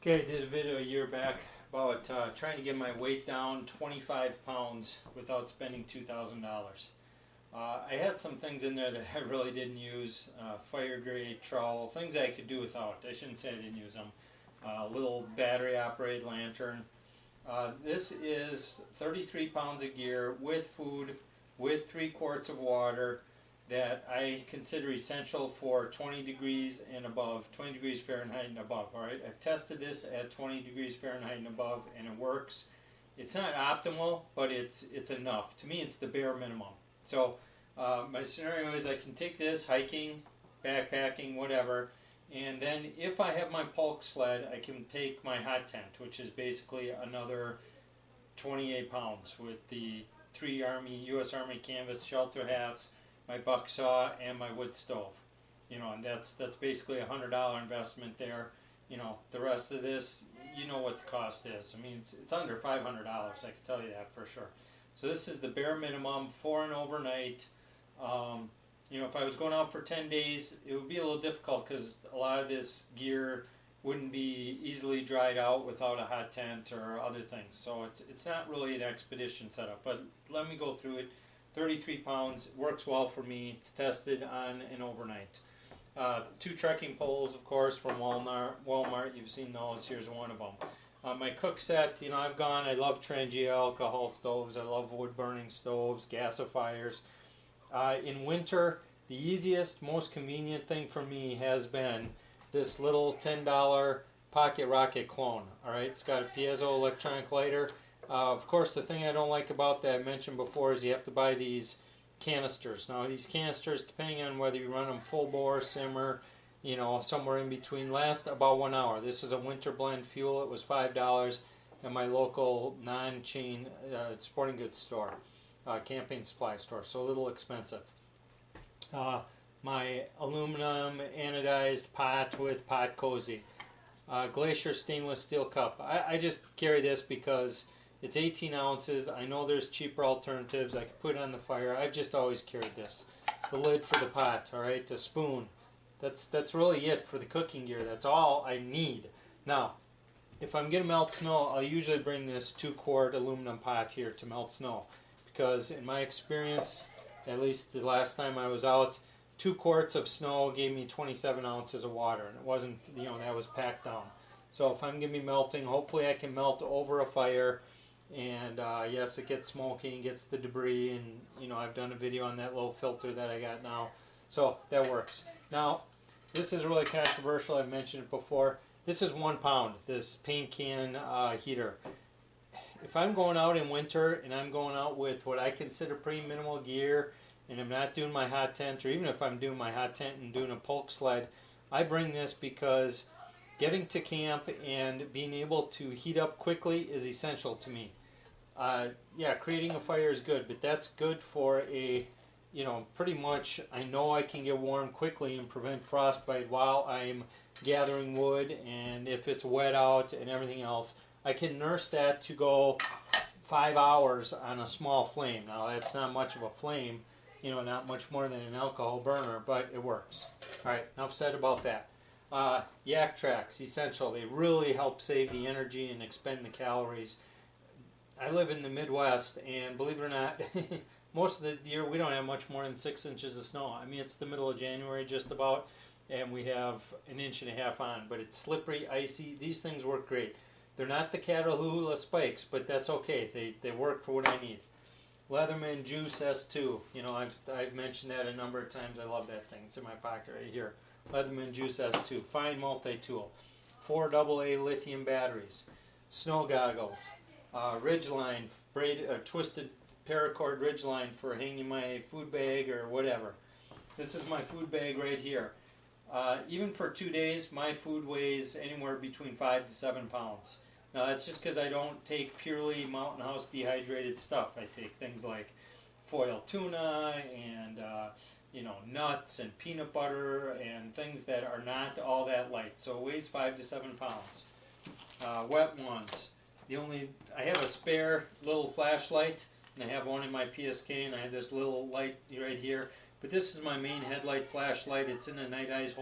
Okay, I did a video a year back about trying to get my weight down 25 pounds without spending $2,000. I had some things in there that I really didn't use, fire grade trowel, things I could do without. I shouldn't say I didn't use them. Little battery operated lantern. This is 33 pounds of gear with food, with 3 quarts of water that I consider essential for 20 degrees and above, 20 degrees Fahrenheit and above. All right, I've tested this at 20 degrees Fahrenheit and above, and it works. It's not optimal, but it's enough. To me, it's the bare minimum. So my scenario is I can take this hiking, backpacking, whatever, and then if I have my Polk sled, I can take my hot tent, which is basically another 28 pounds with the 3 U.S. Army canvas shelter hats, my buck saw, and my wood stove. And that's basically $100 investment there. The rest of this, you know what the cost is. I mean, it's under $500. I can tell you that for sure. So this is the bare minimum for an overnight. If I was going out for 10 days, it would be a little difficult because a lot of this gear wouldn't be easily dried out without a hot tent or other things. So it's not really an expedition setup. But let me go through it. 33 pounds, works well for me. It's tested on an overnight. 2 trekking poles, of course, from Walmart. You've seen those. Here's one of them. My cook set, I love Trangia alcohol stoves. I love wood burning stoves, gasifiers. In winter, the easiest, most convenient thing for me has been this little $10 Pocket Rocket clone. All right, it's got a piezo electronic lighter. Of course, the thing I don't like about that I mentioned before is you have to buy these canisters. Now, these canisters, depending on whether you run them full bore, simmer, somewhere in between, last about 1 hour. This is a winter blend fuel. It was $5 at my local non-chain sporting goods store, camping supply store, so a little expensive. My aluminum anodized pot with pot cozy. Glacier stainless steel cup. I just carry this because it's 18 ounces. I know there's cheaper alternatives. I can put it on the fire. I've just always carried this. The lid for the pot, all right, the spoon. That's really it for the cooking gear. That's all I need. Now, if I'm going to melt snow, I'll usually bring this 2-quart aluminum pot here to melt snow. Because in my experience, at least the last time I was out, 2 quarts of snow gave me 27 ounces of water. And it wasn't, that was packed down. So if I'm going to be melting, hopefully I can melt over a fire. And yes, it gets smoky and gets the debris, and I've done a video on that little filter that I got now, so that works. Now, this is really controversial. I've mentioned it before. This is 1 pound, this paint can heater. If I'm going out in winter and I'm going out with what I consider pretty minimal gear, and I'm not doing my hot tent, or even if I'm doing my hot tent and doing a Polk sled, I bring this because getting to camp and being able to heat up quickly is essential to me. Yeah, creating a fire is good, but that's good for pretty much I know I can get warm quickly and prevent frostbite while I'm gathering wood, and if it's wet out and everything else, I can nurse that to go 5 hours on a small flame. Now, that's not much of a flame, not much more than an alcohol burner, but it works. All right, enough said about that. Yak tracks, essential. They really help save the energy and expend the calories. I live in the Midwest, and believe it or not, most of the year we don't have much more than 6 inches of snow. I mean, it's the middle of January just about, and we have 1.5 inches on, but it's slippery, icy. These things work great. They're not the Catahoula spikes, but that's okay. They work for what I need. Leatherman Juice S2. I've mentioned that a number of times. I love that thing. It's in my pocket right here. Leatherman Juice S2. Fine multi-tool. 4 AA lithium batteries. Snow goggles. Ridgeline, twisted paracord ridgeline for hanging my food bag or whatever. This is my food bag right here. Even for 2 days, my food weighs anywhere between 5 to 7 pounds. Now that's just because I don't take purely Mountain House dehydrated stuff. I take things like foil tuna and nuts and peanut butter and things that are not all that light. So it weighs 5 to 7 pounds. Wet ones. I have a spare little flashlight, and I have one in my PSK, and I have this little light right here. But this is my main headlight flashlight. It's in a Night Eyes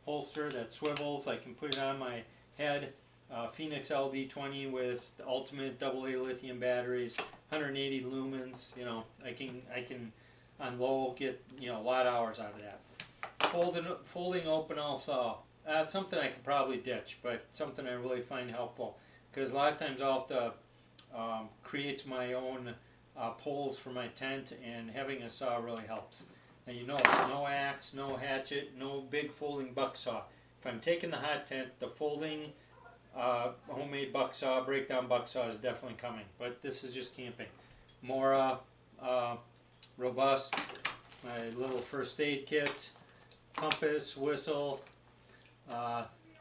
holster that swivels. I can put it on my head. Phoenix LD20 with the ultimate AA lithium batteries, 180 lumens. You know, I can on low get, you know, a lot of hours out of that. Folding open also. Something I could probably ditch, but something I really find helpful, because a lot of times I'll have to create my own poles for my tent, and having a saw really helps. And you know, it's no axe, no hatchet, no big folding buck saw. If I'm taking the hot tent, the folding homemade buck saw, breakdown buck saw is definitely coming. But this is just camping. More robust, my little first aid kit, compass, whistle,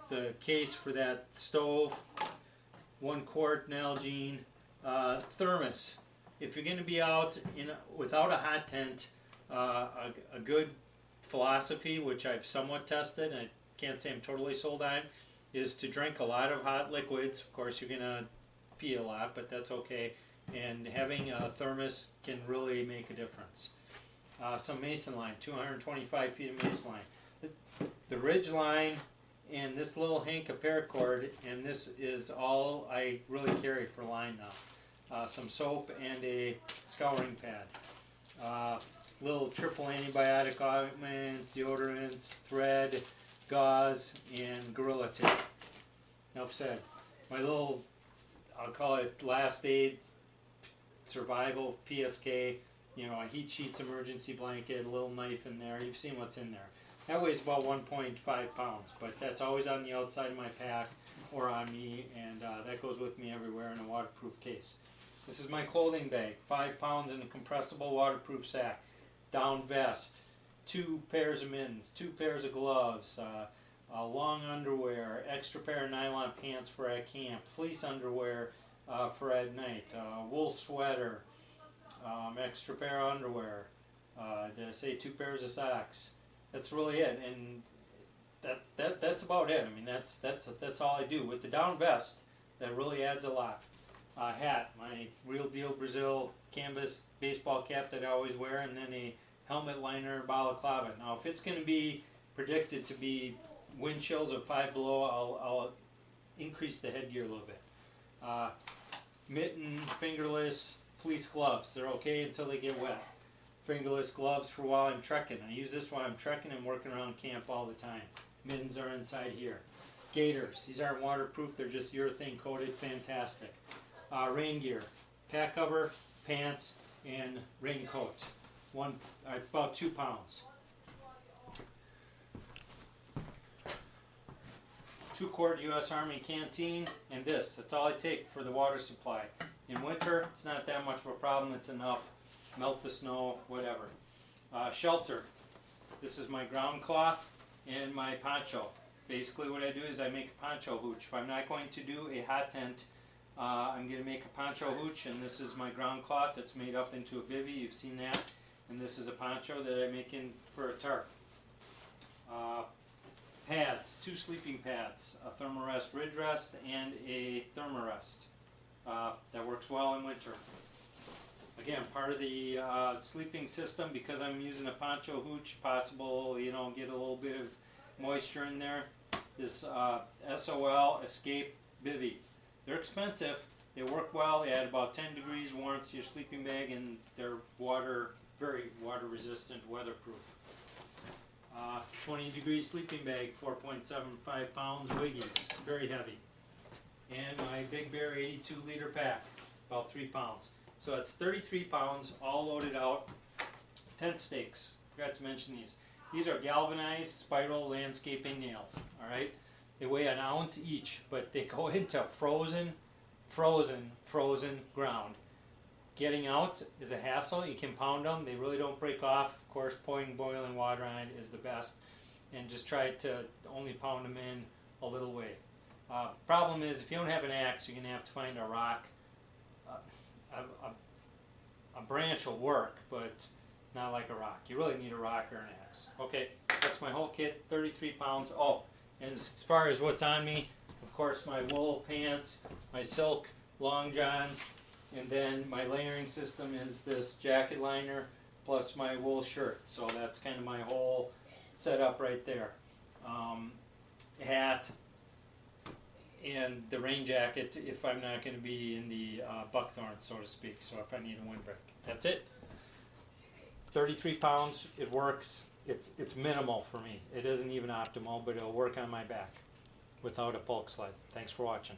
the case for that stove, 1 quart Nalgene, thermos. If you're going to be out without a hot tent, a good philosophy, which I've somewhat tested, and I can't say I'm totally sold on, is to drink a lot of hot liquids. Of course, you're going to pee a lot, but that's okay. And having a thermos can really make a difference. Some mason line, 225 feet of mason line. The ridge line and this little hank of paracord, and this is all I really carry for line now. Some soap and a scouring pad. Little triple antibiotic ointment, deodorant, thread, gauze, and Gorilla Tape. Enough said. My little, I'll call it last aid, survival PSK, you know, a heat sheets emergency blanket, a little knife in there. You've seen what's in there. That weighs about 1.5 pounds, but that's always on the outside of my pack or on me, and that goes with me everywhere in a waterproof case. This is my clothing bag, 5 pounds in a compressible waterproof sack. Down vest, 2 pairs of mittens, 2 pairs of gloves, long underwear, extra pair of nylon pants for at camp, fleece underwear for at night, wool sweater, extra pair of underwear, did I say 2 pairs of socks? That's really it, and that's about it. I mean, that's all I do. With the down vest, that really adds a lot. Hat, my Real Deal Brazil canvas baseball cap that I always wear, and then a helmet liner balaclava. Now, if it's going to be predicted to be wind chills of 5 below, I'll increase the headgear a little bit. Mitten, fingerless, fleece gloves. They're okay until they get wet. Fingerless gloves for while I'm trekking. I use this while I'm trekking and working around camp all the time. Mittens are inside here. Gaiters. These aren't waterproof. They're just urethane coated. Fantastic. Rain gear. Pack cover, pants, and raincoat. About 2 pounds. 2 quart U.S. Army canteen, and this. That's all I take for the water supply. In winter, it's not that much of a problem. It's enough. Melt the snow, whatever. Shelter. This is my ground cloth and my poncho. Basically what I do is I make a poncho hooch. If I'm not going to do a hot tent, I'm going to make a poncho hooch, and this is my ground cloth that's made up into a bivvy. You've seen that. And this is a poncho that I make in for a tarp. Pads, 2 sleeping pads, a Thermarest Ridge Rest and a Thermarest. That works well in winter. Again, part of the sleeping system, because I'm using a poncho hooch, possible, you know, get a little bit of moisture in there. This SOL Escape Bivvy. They're expensive. They work well. They add about 10 degrees warmth to your sleeping bag, and they're very water resistant, weatherproof. 20 degree sleeping bag, 4.75 pounds, Wiggies, very heavy. And my Big Bear 82 liter pack, about 3 pounds. So that's 33 pounds, all loaded out. Tent stakes, forgot to mention these. These are galvanized spiral landscaping nails, all right? They weigh an ounce each, but they go into frozen ground. Getting out is a hassle. You can pound them. They really don't break off. Of course, pouring boiling water on it is the best. And just try to only pound them in a little way. Problem is, if you don't have an axe, you're going to have to find a rock. A branch will work, but not like a rock. You really need a rock or an axe. Okay, that's my whole kit, 33 pounds. Oh, and as far as what's on me, of course, my wool pants, my silk long johns, and then my layering system is this jacket liner plus my wool shirt. So that's kind of my whole setup right there. Hat, and the rain jacket if I'm not going to be in the buckthorn, so to speak, so if I need a windbreak. That's it. 33 pounds, it works. It's minimal for me. It isn't even optimal, but it'll work on my back without a bulk sled. Thanks for watching.